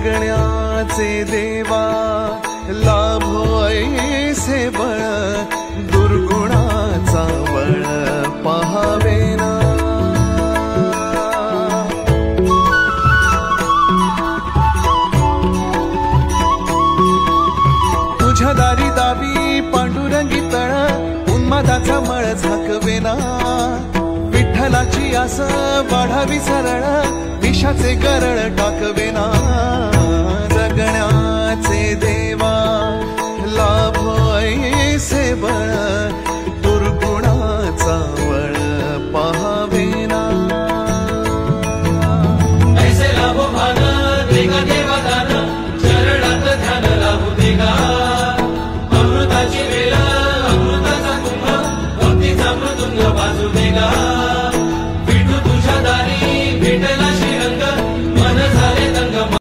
जगण्याचे देवा लाभो ऐसे बळ दुर्गुणाचा बळ पहावेना। तुझ्या दारी दावी पांडुरंगी तळ उन्मादाचा मळ झाकवेना। विठ्ठलाची आस वाढावी सरळ विषाचे गरळ टाकवेना।